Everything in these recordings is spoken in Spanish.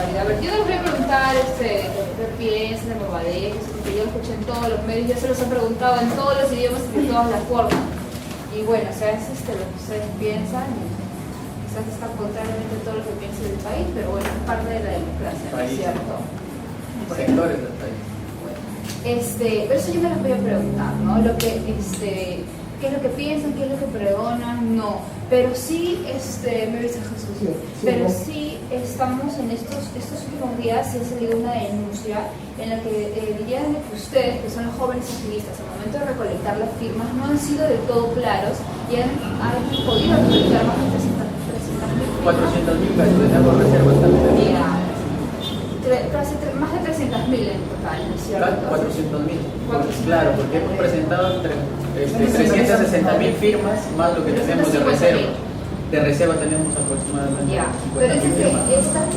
municipalidad. A ver, yo les voy a preguntar qué piensan de Movadef, que yo lo escuché en todos los medios, ya se los he preguntado en todos los idiomas y de todas las formas. Y bueno, o sea, es lo que ustedes piensan, y quizás está contrariamente a todo lo que piensa del país, pero bueno, es parte de la democracia, ¿no es cierto? Sectores del país. Pero eso yo me las voy a preguntar, ¿no? ¿Qué es lo que piensan? ¿Qué es lo que pregonan? No. Pero sí, me dice Jesús, sí, pero no. sí estamos en estos últimos días, se ha salido una denuncia en la que dirían que ustedes, que son los jóvenes activistas, al momento de recolectar las firmas, no han sido del todo claros y han podido recolectar más de 300.000 firmas. 400.000 pesos, tenemos reservas también. Mira, más de 300.000 en total, ¿no es cierto? 400.000. Claro, porque hemos presentado 360.000 firmas más lo que tenemos de reserva. De reserva tenemos aproximadamente. Ya, pero dicen que estas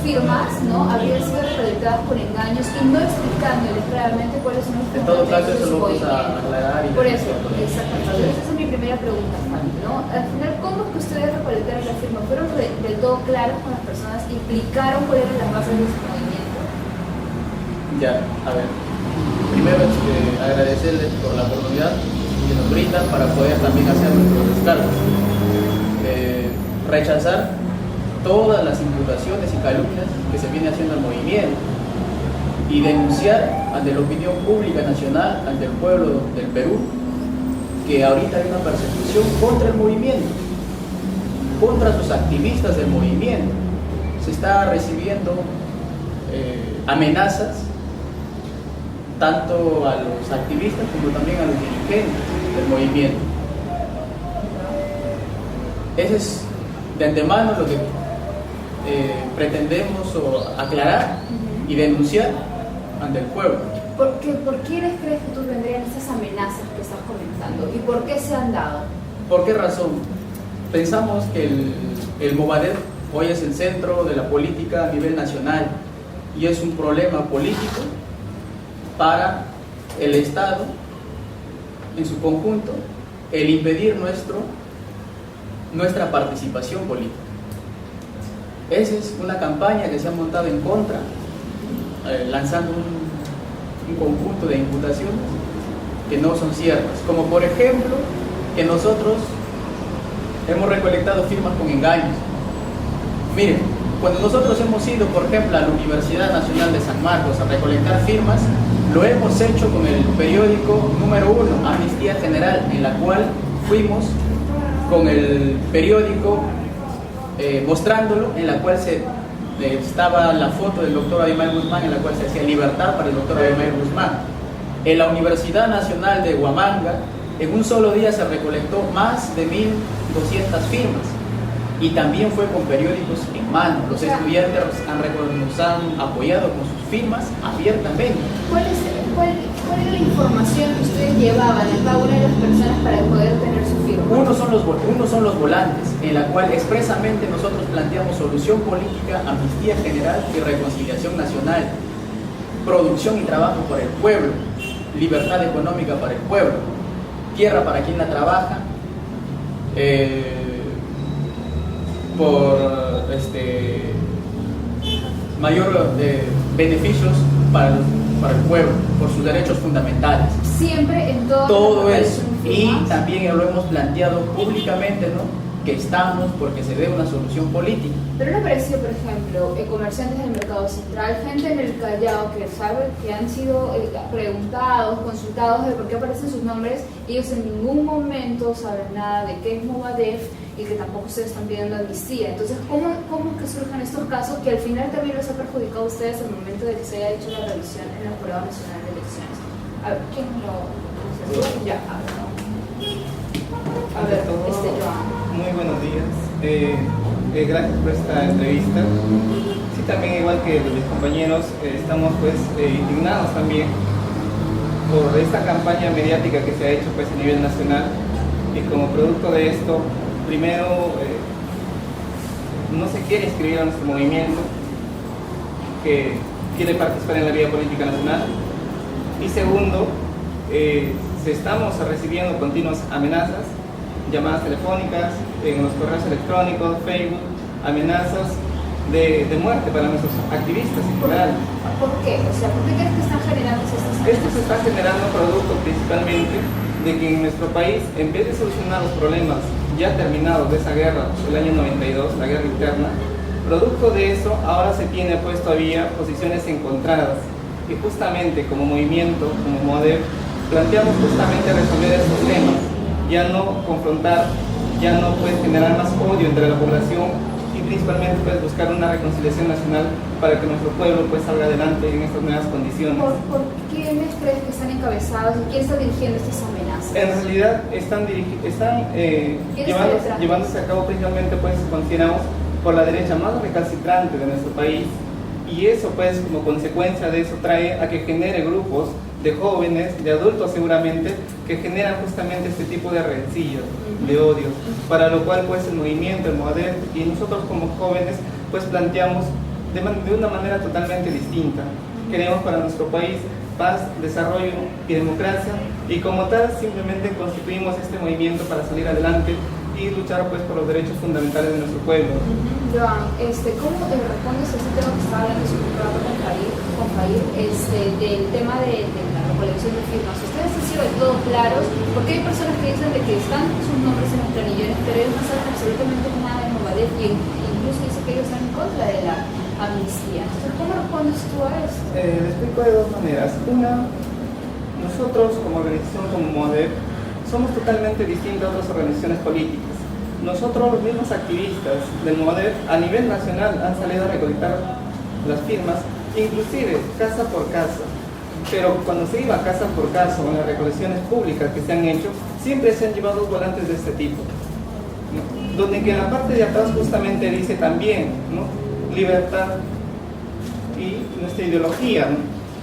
firmas, ¿no?, habrían sido recolectadas con engaños y no explicándoles claramente cuáles son los En todo caso, eso lo vamos movimientos. a aclarar. Por eso, exactamente. Esa es mi primera pregunta, Juan, ¿no? Al final, ¿cómo es que ustedes recolectaron las firmas? ¿Fueron del todo claros con las personas? ¿Implicaron cuáles eran las bases de su movimiento? Ya, a ver. Primero agradecerles por la oportunidad que nos brindan para poder también hacer nuestros descargos. Rechazar todas las imputaciones y calumnias que se viene haciendo al movimiento y denunciar ante la opinión pública nacional, ante el pueblo del Perú, que ahorita hay una persecución contra el movimiento, contra sus activistas del movimiento. Se está recibiendo amenazas tanto a los activistas como también a los dirigentes del movimiento. Ese es de antemano lo que pretendemos aclarar y denunciar ante el pueblo. ¿Por quiénes crees que tú tendrían esas amenazas que estás comentando? ¿Y por qué se han dado? ¿Por qué razón? Pensamos que el Movadef hoy es el centro de la política a nivel nacional y es un problema político para el Estado en su conjunto el impedir nuestra participación política. Esa es una campaña que se ha montado en contra, lanzando un conjunto de imputaciones que no son ciertas, como por ejemplo que nosotros hemos recolectado firmas con engaños. Miren, cuando nosotros hemos ido, por ejemplo, a la Universidad Nacional de San Marcos a recolectar firmas, lo hemos hecho con el periódico número 1, Amnistía General, en la cual fuimos con el periódico mostrándolo, en la cual estaba la foto del doctor Abimael Guzmán, en la cual se hacía libertad para el doctor Abimael Guzmán. En la Universidad Nacional de Huamanga, en un solo día se recolectó más de 1.200 firmas y también fue con periódicos en mano. Los estudiantes nos han apoyado con sus firmas abiertamente. ¿Cuál era la información que ustedes llevaban a cada una de las personas para poder tener su firma? Uno son los volantes, en la cual expresamente nosotros planteamos solución política, amnistía general y reconciliación nacional, producción y trabajo para el pueblo, libertad económica para el pueblo, tierra para quien la trabaja, por mayor beneficios para el pueblo, por sus derechos fundamentales. Siempre en todo eso. Y también lo hemos planteado públicamente, ¿no?, que estamos porque se dé una solución política. Pero no ha parecido, por ejemplo, comerciantes del mercado central, gente en el Callao que sabe que han sido preguntados, consultados de por qué aparecen sus nombres, y ellos en ningún momento saben nada de qué es Movadef y que tampoco ustedes están pidiendo amnistía. Entonces, ¿cómo es que surjan estos casos que al final también los ha perjudicado a ustedes al momento de que se haya hecho la revisión en el Jurado Nacional de Elecciones? A ver, ¿quién lo...? Ya, a ver, Joan. Muy buenos días. Gracias por esta entrevista. Sí, también igual que mis compañeros, estamos pues indignados también por esta campaña mediática que se ha hecho pues a nivel nacional, y como producto de esto, primero no se quiere inscribir a nuestro movimiento que quiere participar en la vida política nacional, y segundo, estamos recibiendo continuas amenazas, llamadas telefónicas, en los correos electrónicos, Facebook, amenazas de muerte para nuestros activistas en general. ¿Por qué? O sea, ¿por qué crees que están generando estas amenazas? Esto se está generando producto principalmente de que en nuestro país, en vez de solucionar los problemas ya terminados de esa guerra del año 92, la guerra interna, producto de eso ahora se tiene pues todavía posiciones encontradas. Y justamente como movimiento, como MOADEP, planteamos justamente resolver estos temas, ya no confrontar, ya no pues generar más odio entre la población, y principalmente pues buscar una reconciliación nacional para que nuestro pueblo pues salga adelante en estas nuevas condiciones. ¿Por quiénes crees que están encabezados y quién está dirigiendo estas amenazas? En realidad están llevándose a cabo principalmente pues consideramos por la derecha más recalcitrante de nuestro país, y eso pues como consecuencia de eso trae a que genere grupos de jóvenes, de adultos seguramente, que generan justamente este tipo de rencillas, de odios, para lo cual pues el movimiento, el MOADEP y nosotros como jóvenes pues planteamos de una manera totalmente distinta. Queremos para nuestro país paz, desarrollo y democracia, y como tal simplemente constituimos este movimiento para salir adelante y luchar pues por los derechos fundamentales de nuestro pueblo. Joan, ¿cómo te respondes a ese tema que estaba hablando su rato con Jair, del tema de la recolección de firmas? Ustedes han sido de todo claros, porque hay personas que dicen de que están sus nombres en los planillones, pero ellos no saben absolutamente nada de MOADEP, y incluso dicen que ellos están en contra de la amnistía. Entonces, ¿cómo respondes tú a esto? Le explico de dos maneras. Una, nosotros como organización, como MOADEP, somos totalmente distintos a otras organizaciones políticas. Nosotros, los mismos activistas del MOADEP, a nivel nacional han salido a recolectar las firmas, inclusive casa por casa. Pero cuando se iba casa por casa en las recolecciones públicas que se han hecho, siempre se han llevado volantes de este tipo, ¿no? Donde que en la parte de atrás justamente dice también, ¿no?, libertad y nuestra ideología, ¿no?,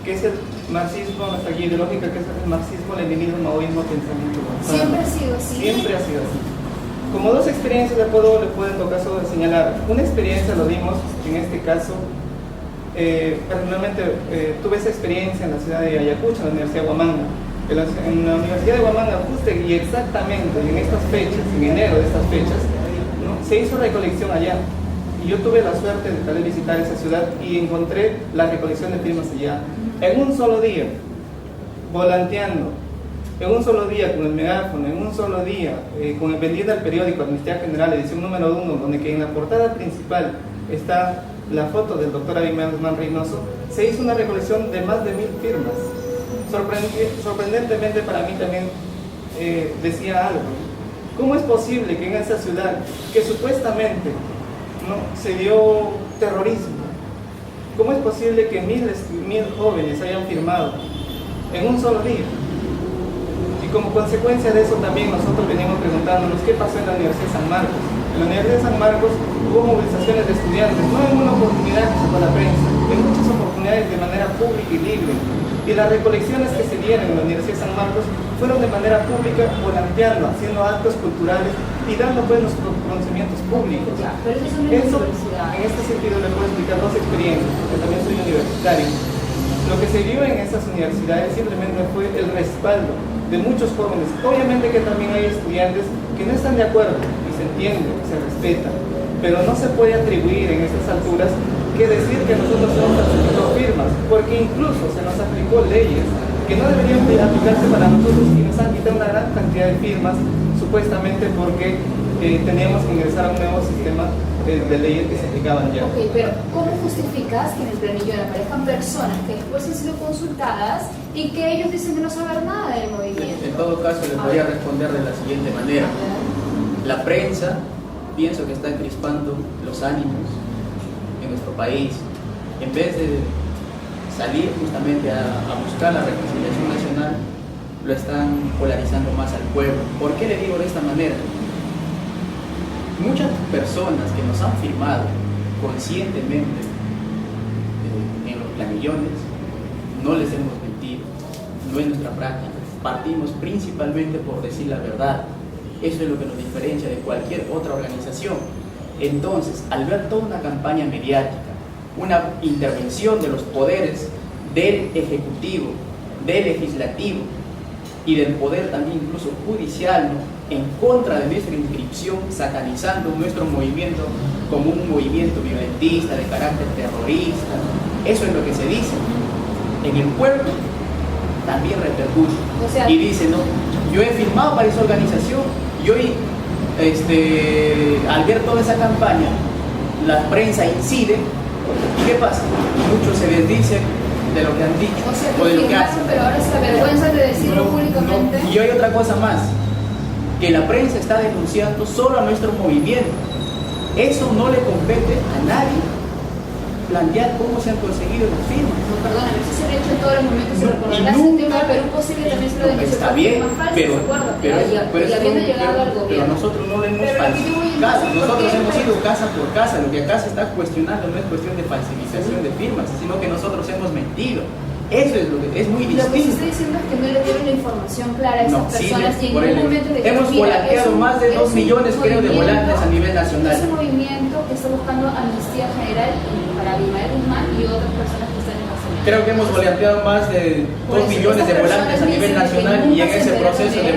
que es el marxismo, nuestra guía ideológica, que es el marxismo, leninismo, maoísmo, pensamiento gonzalo. ¿Siempre ha sido así? Siempre ha sido así. Como dos experiencias le puedo en todo caso señalar. Una experiencia lo dimos, en este caso, personalmente tuve esa experiencia en la ciudad de Ayacucho, en la Universidad de Huamanga. En la Universidad de Huamanga, justo y exactamente en estas fechas, en enero de estas fechas, ¿no?, se hizo recolección allá. Y yo tuve la suerte de tal vez visitar esa ciudad y encontré la recolección de firmas allá. En un solo día, volanteando, en un solo día con el megáfono, en un solo día con el vendido al periódico Amnistía General, edición número 1, donde que en la portada principal está la foto del doctor Abimael Guzmán Reynoso, se hizo una recolección de más de 1000 firmas. Sorprendentemente para mí también decía algo. ¿Cómo es posible que en esa ciudad, que supuestamente, ¿no?, se dio terrorismo, cómo es posible que 1000 jóvenes hayan firmado en un solo día? Y como consecuencia de eso también nosotros venimos preguntándonos qué pasó en la Universidad de San Marcos. En la Universidad de San Marcos hubo movilizaciones de estudiantes, no en una oportunidad que sacó la prensa, en muchas oportunidades de manera pública y libre. Y las recolecciones que se dieron en la Universidad de San Marcos fueron de manera pública, volanteando, haciendo actos culturales y dando pues nuestros conocimientos públicos. Ya, pero eso es una universidad. En este sentido le puedo explicar dos experiencias, porque también soy universitario. Lo que se vio en esas universidades simplemente fue el respaldo de muchos jóvenes. Obviamente que también hay estudiantes que no están de acuerdo, y se entiende, se respeta, pero no se puede atribuir en estas alturas que decir que nosotros hemos falsificado firmas, porque incluso se nos aplicó leyes que no deberían de aplicarse para nosotros y nos han quitado una gran cantidad de firmas, supuestamente porque teníamos que ingresar a un nuevo sistema de leyes que se aplicaban ya. Ok, pero ¿cómo justificas que en el planillo aparezcan personas que después han sido consultadas y que ellos dicen que no saben nada del movimiento? En todo caso, les voy a responder de la siguiente manera. La prensa, pienso que está crispando los ánimos en nuestro país. En vez de salir justamente a buscar la reconciliación nacional, lo están polarizando más al pueblo. ¿Por qué le digo de esta manera? Muchas personas que nos han firmado conscientemente en los planillones, no les hemos mentido, no es nuestra práctica. Partimos principalmente por decir la verdad. Eso es lo que nos diferencia de cualquier otra organización. Entonces, al ver toda una campaña mediática, una intervención de los poderes del Ejecutivo, del Legislativo, y del poder también incluso judicial, ¿no?, en contra de nuestra inscripción, satanizando nuestro movimiento como un movimiento violentista, de carácter terrorista, ¿no? Eso es lo que se dice. En el pueblo también repercute. O sea, y dice, no, yo he firmado para esa organización y hoy, al ver toda esa campaña, la prensa incide, ¿y qué pasa? Muchos se desdicen de lo que han dicho, o sea, o de lo que hacen. pero ahora se avergüenzan de decirlo públicamente. Y hay otra cosa más, que la prensa está denunciando solo a nuestro movimiento. Eso no le compete a nadie plantear cómo se han conseguido las firmas. No, perdóname, eso se ha hecho en todos los momentos. Se recordará Y el nunca- tema de Perú posible también se lo denunció Está por bien, firmas falsas, pero, ¿se acuerda? pero, Y habiendo llegado al pero gobierno. nosotros no le hemos Pero aquí yo voy falsificado. entonces, ¿por Nosotros qué? hemos ido casa por casa. Lo que acá se está cuestionando no es cuestión de falsificación de firmas, sino que nosotros hemos mentido. Eso es lo que es muy Lo que se distinto. está diciendo es que no le dieron la información clara a esas No, sí, personas y en por un el- momento dijeron, hemos mira, volanteado es un- más de es 2 un millones, creo, de movimiento- volantes a nivel nacional. Es un movimiento que está buscando amnistía general para Abimael Guzmán y otras personas que están encarceladas. Creo que hemos volanteado más de 2 millones de volantes a nivel nacional y en ese proceso de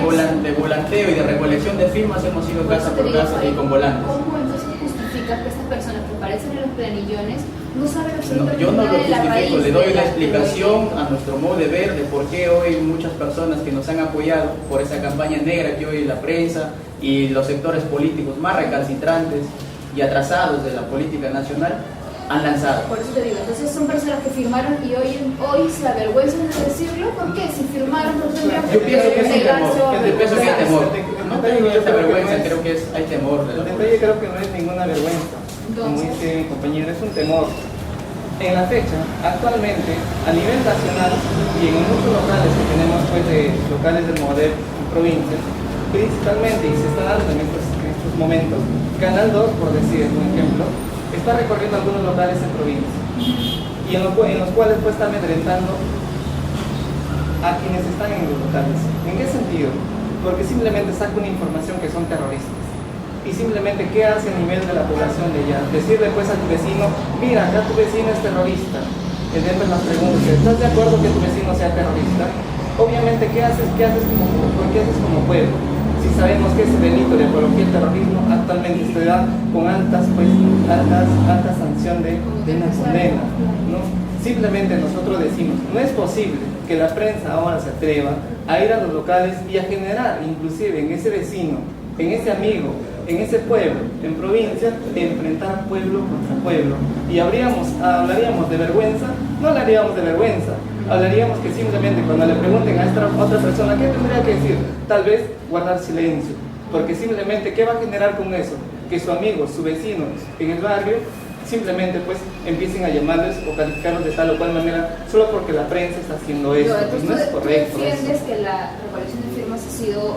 volanteo y de recolección de firmas hemos ido Por casa eso te por digo, casa y con volantes. ¿Cómo entonces justificas que estas personas que aparecen en los planillones no saben No, absolutamente yo no lo nada de la raíz? justifico, le doy de una la- explicación a nuestro modo de ver de por qué hoy muchas personas que nos han apoyado por esa campaña negra que hoy la prensa y los sectores políticos más recalcitrantes y atrasados de la política nacional han lanzado. Por eso te digo, entonces son personas que firmaron y hoy se avergüenzan de decirlo. ¿Por qué? Si firmaron, no tendrían Yo pienso que es un negarse temor, o yo pienso que hay temor. avergonzarse. No tengo esta vergüenza, creo que hay temor de El la detalle creo que no es ninguna vergüenza, como Entonces, dice mi compañero, es un temor. En la fecha, actualmente, a nivel nacional y en muchos locales que tenemos, pues, de locales del MODER en provincias, principalmente, y se está dando en estos momentos, Canal 2, por decir un ejemplo, está recorriendo algunos locales en provincias y en los cuales pues está amedrentando a quienes están en los locales. ¿En qué sentido? Porque simplemente saca una información que son terroristas. Y simplemente, ¿qué hace a nivel de la población de allá? Decirle pues a tu vecino, mira, acá tu vecino es terrorista. Y dentro las preguntas, ¿estás de acuerdo que tu vecino sea terrorista? Obviamente, ¿qué haces como pueblo? Si sabemos que ese delito de apología al terrorismo actualmente se da con alta sanción de una condena, ¿no? Simplemente nosotros decimos, no es posible que la prensa ahora se atreva a ir a los locales y a generar, inclusive en ese vecino, en ese amigo, en ese pueblo, en provincia, enfrentar pueblo contra pueblo. Y hablaríamos de vergüenza, no hablaríamos de vergüenza, hablaríamos que simplemente cuando le pregunten a esta otra persona qué tendría que decir, tal vez guardar silencio, porque simplemente ¿qué va a generar con eso? Que su amigo, su vecino en el barrio simplemente pues empiecen a llamarles o calificarlos de tal o cual manera solo porque la prensa está haciendo eso. Pues no es correcto. ¿Tú defiendes que la recolección de firmas ha sido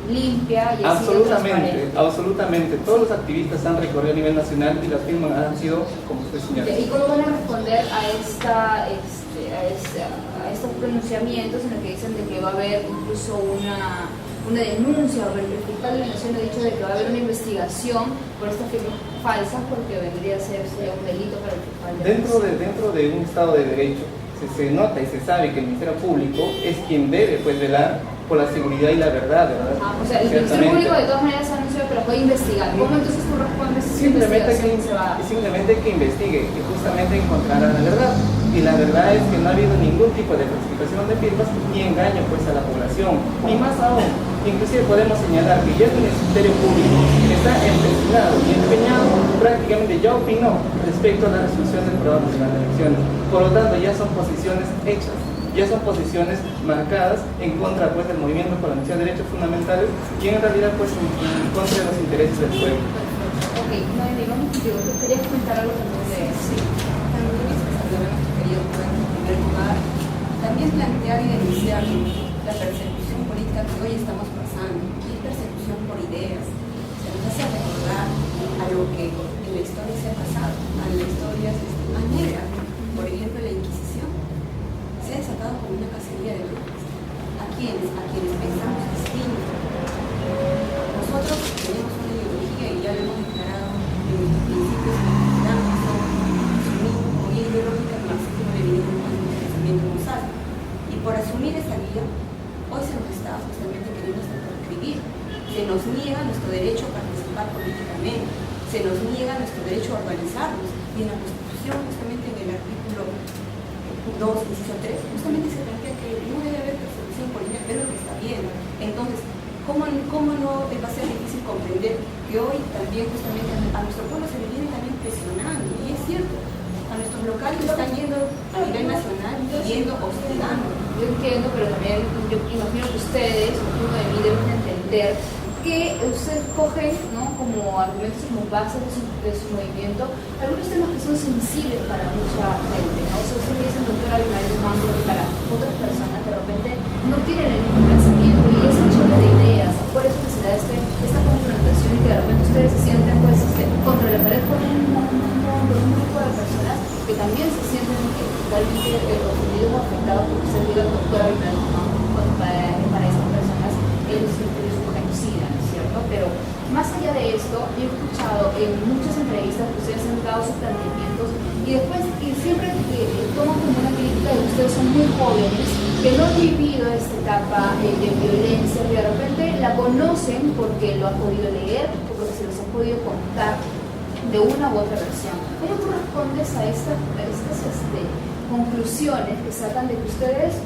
limpia y ha sido transparente? Absolutamente. Todos los activistas han recorrido a nivel nacional y las firmas han sido como usted señala. ¿Y cómo van a responder a estos pronunciamientos en los que dicen de que va a haber incluso una denuncia, o el fiscal de la Nación ha dicho de que va a haber una investigación por estas firmas falsas porque vendría a ser un delito para el fiscal de la Nación? Dentro de un Estado de Derecho se nota y se sabe que el Ministerio Público es quien debe pues velar por la seguridad y la verdad, ¿verdad? O sea, el Ministerio Público de todas maneras se anunció, pero puede investigar. ¿Cómo entonces tú respondes si Simplemente que investigue y justamente encontrará la verdad. Y la verdad es que no ha habido ningún tipo de falsificación de firmas ni engaño pues a la población. Y más aún, inclusive podemos señalar que ya el Ministerio Público está empecinado y empeñado, prácticamente ya opinó respecto a la resolución del Jurado Nacional de Elecciones. Por lo tanto, ya son posiciones hechas, ya son posiciones marcadas en contra pues del movimiento por la Nación de Derechos Fundamentales y en realidad pues en contra de los intereses del pueblo. Ok, no, digamos, tú querías comentar algo también de eso. Sí, también hemos querido, en primer lugar, también plantear y denunciar la persecución política que hoy estamos pasando, y es persecución por ideas. Se nos hace recordar a lo que en la historia se ha pasado, a la historia más negra. Por ejemplo, la Inquisición se ha desatado como una cacería de brujas. ¿A quiénes? A quienes pensamos distinto. Nosotros tenemos una ideología y ya lo hemos declarado en nuestros principios que son asumidos como guía ideológica del marxismo-leninismo como pensamiento gonzalo. Y por asumir esa guía, hoy se está justamente queriendo escribir. Se nos niega nuestro derecho a participar políticamente, se nos niega nuestro derecho a organizarnos, y en la Constitución, justamente en el artículo 2, inciso 3, justamente se plantea que no debe haber persecución política, pero es lo que está bien. Entonces, ¿cómo no va a ser difícil comprender que hoy también justamente a nuestro pueblo se le viene también presionando? Y es cierto, a nuestros locales están yendo a nivel nacional, yendo, hostigando. Yo entiendo, pero también yo imagino que ustedes, uno de mí, deben entender que ustedes cogen, ¿no?, como argumentos, como bases de su movimiento, algunos temas que son sensibles para mucha gente, ¿no? O sea, ustedes dicen, doctora Abimael Guzmán, que para otras personas de repente no tienen el mismo pensamiento, y es un choque de ideas. Por eso que se da esta confrontación, y que de repente ustedes se sienten pues, contra la pared con un grupo de personas que también se sienten totalmente ofendidos o afectados por ser diga doctora Abimael Guzmán. Para estas personas es un genocida, ¿no es cierto? Pero más allá de esto, yo he escuchado en muchas entrevistas que ustedes han dado sus planteamientos, y después siempre toman como una crítica de que ustedes son muy jóvenes, que no han vivido esta etapa de violencia, que de repente la conocen porque lo han podido leer o porque se los han podido contar de una u otra versión. ¿Cómo tú respondes a estas conclusiones que sacan de que ustedes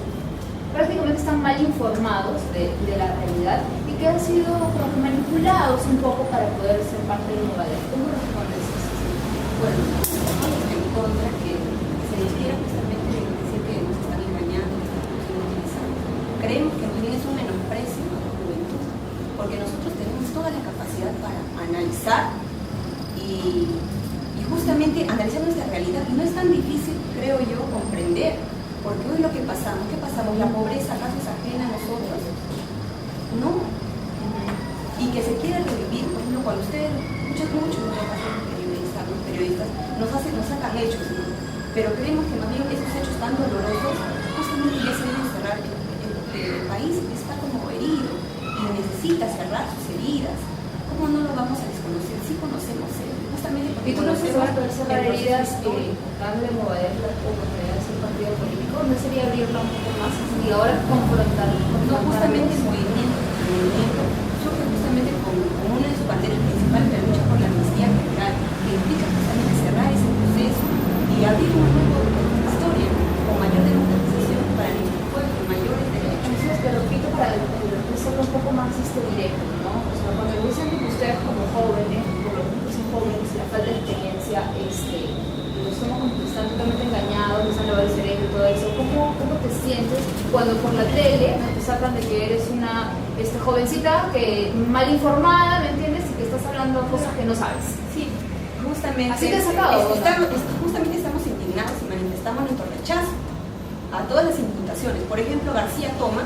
prácticamente están mal informados de la realidad y que han sido como que manipulados un poco para poder ser parte del Movadef? ¿Cómo respondes a eso? Bueno, estamos en contra que se les quiera justamente decir que nos están engañando, que estamos siendo utilizados. Creemos que también es un menosprecio a la juventud, porque nosotros tenemos toda la capacidad para analizar y justamente analizar nuestra realidad. Y no es tan difícil, creo yo, comprender. Porque hoy lo que pasamos, ¿qué pasamos? ¿La pobreza acaso es ajena a nosotros? No. Y que se quiera revivir, por ejemplo, cuando ustedes, muchos periodistas nos sacan hechos, ¿no? Pero creemos que más bien esos hechos tan dolorosos justamente ya se deben cerrar. El país está como herido y necesita cerrar sus heridas. ¿Cómo no lo vamos a desconocer? Sí conocemos, justamente porque ¿Y tú no se van a poder cerrar heridas dándole Movadef la oportunidad de ser partido político? ¿No sería abrirla un poco más y ahora confrontarlo? No, justamente el movimiento surge justamente como una de sus banderas principales, la lucha por la amnistía general, que implica justamente cerrar ese proceso y abrir una nueva historia con mayor democratización para nuestro pueblo, mayores derechos. Entonces, te repito para hacerlo un poco más directo, ¿no? O sea, cuando dicen que ustedes como jóvenes, por lo menos son jóvenes, la falta de experiencia, los somos como que están totalmente engañados, les han lavado el cerebro y todo eso. ¿Cómo te sientes cuando por la tele te sacan de que eres una jovencita que mal informada, ¿me entiendes? Y que estás hablando cosas que no sabes. Sí, justamente. Así te has sacado. Justamente estamos indignados y manifestamos nuestro rechazo a todas las imputaciones. Por ejemplo, García Toma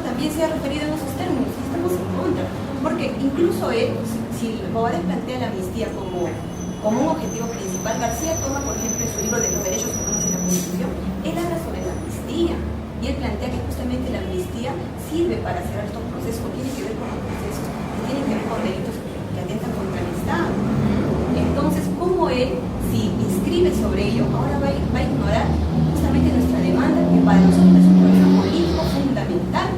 también se ha referido en esos términos y estamos en contra. Porque incluso él, si Movadef plantea la amnistía como un objetivo principal, García Toma, por ejemplo, en su libro de los derechos humanos y la Constitución, él habla sobre la amnistía. Y él plantea que justamente la amnistía sirve para cerrar estos procesos, no tiene que ver con los procesos, que tienen que ver con delitos que atentan contra el Estado. Entonces, ¿cómo él, si inscribe sobre ello, ahora va a ignorar justamente nuestra demanda, que para nosotros es un problema político fundamental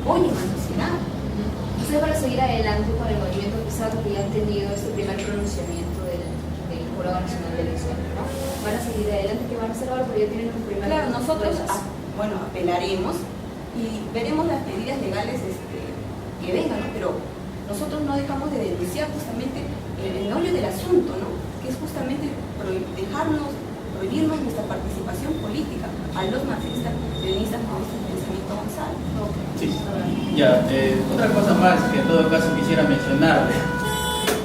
hoy en la sociedad? Ustedes van a seguir adelante con el movimiento, a pesar de que ya han tenido este primer pronunciamiento del Jurado Nacional de Elecciones, ¿no? Van a seguir adelante, ¿qué van a hacer ahora? Porque ya tienen un primer... Claro, nosotros apelaremos y veremos las medidas legales que vengan, ¿no? Pero nosotros no dejamos de denunciar justamente el meollo del asunto, ¿no? Que es justamente prohibirnos nuestra participación política a los marxistas, leninistas, maoístas, pensamiento González. Sí, ya, otra cosa más que en todo caso quisiera mencionar.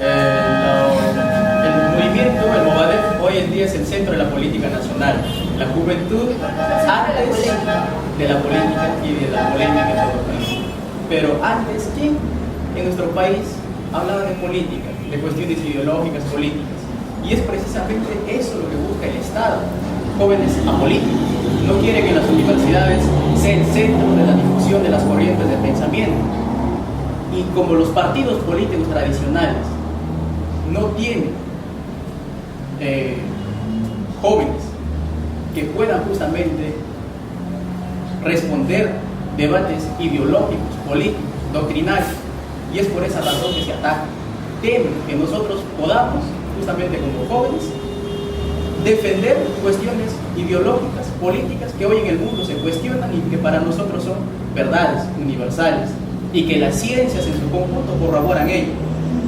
El movimiento, el Movadef, hoy en día es el centro de la política nacional. La juventud antes de la política y de la polémica en todo caso. Pero antes, ¿quién en nuestro país hablaba de política, de cuestiones ideológicas, políticas? Y es precisamente eso lo que busca el Estado. Jóvenes apolíticos. No quiere que las universidades sean el centro de la difusión de las corrientes de pensamiento. Y como los partidos políticos tradicionales no tienen jóvenes que puedan justamente responder debates ideológicos, políticos, doctrinarios, y es por esa razón que se ataca. Temen que nosotros podamos, justamente como jóvenes, defender cuestiones ideológicas, políticas, que hoy en el mundo se cuestionan y que para nosotros son verdades universales, y que las ciencias en su conjunto corroboran ello.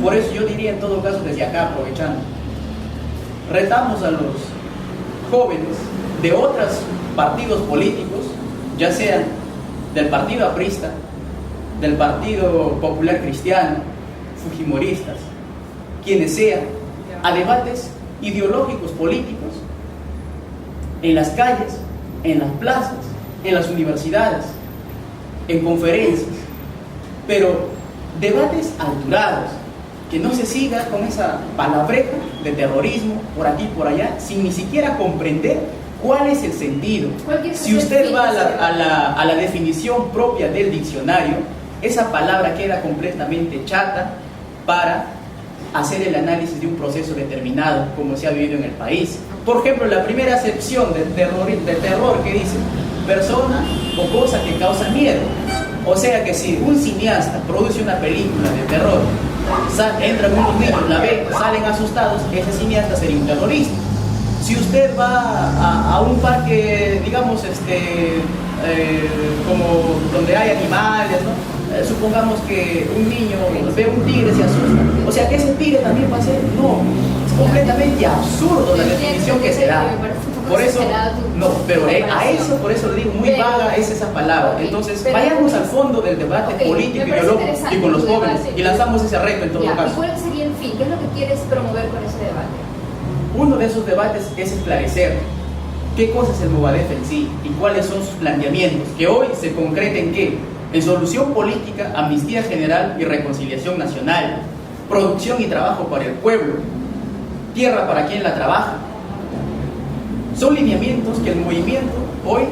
Por eso yo diría en todo caso desde acá, aprovechando, retamos a los jóvenes de otros partidos políticos, ya sean del partido aprista, del Partido Popular Cristiano, fujimoristas, quienes sean, a debates ideológicos políticos en las calles, en las plazas, en las universidades, en conferencias, pero debates alturados, que no se siga con esa palabreja de terrorismo por aquí y por allá, sin ni siquiera comprender cuál es el sentido. Si usted va a la definición propia del diccionario, esa palabra queda completamente chata para hacer el análisis de un proceso determinado, como se ha vivido en el país. Por ejemplo, la primera acepción de terror que dice persona o cosa que causa miedo. O sea que si un cineasta produce una película de terror, entran unos niños, la ven, salen asustados, ese cineasta sería un terrorista. Si usted va a un parque, digamos, como donde hay animales, ¿no? Supongamos que un niño ve un tigre y se asusta. O sea que ese tigre también va a ser, no, es completamente absurdo la definición que se da. Por eso, no, pero a eso, por eso le digo, muy vaga es esa palabra. Entonces, vayamos al fondo del debate político, ideológico y con los jóvenes y lanzamos ese reto en todo caso. ¿Y cuál sería el fin? ¿Qué es lo que quieres promover con ese debate? Uno de esos debates es esclarecer qué cosa es el Movadef en sí y cuáles son sus planteamientos, que hoy se concreten en solución política, amnistía general y reconciliación nacional, producción y trabajo para el pueblo, tierra para quien la trabaja. Son lineamientos que el movimiento hoy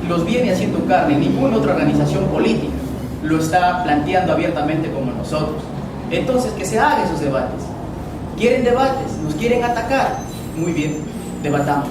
los viene haciendo carne. Ninguna otra organización política lo está planteando abiertamente como nosotros. Entonces, que se hagan esos debates. ¿Quieren debates? ¿Nos quieren atacar? Muy bien, debatamos.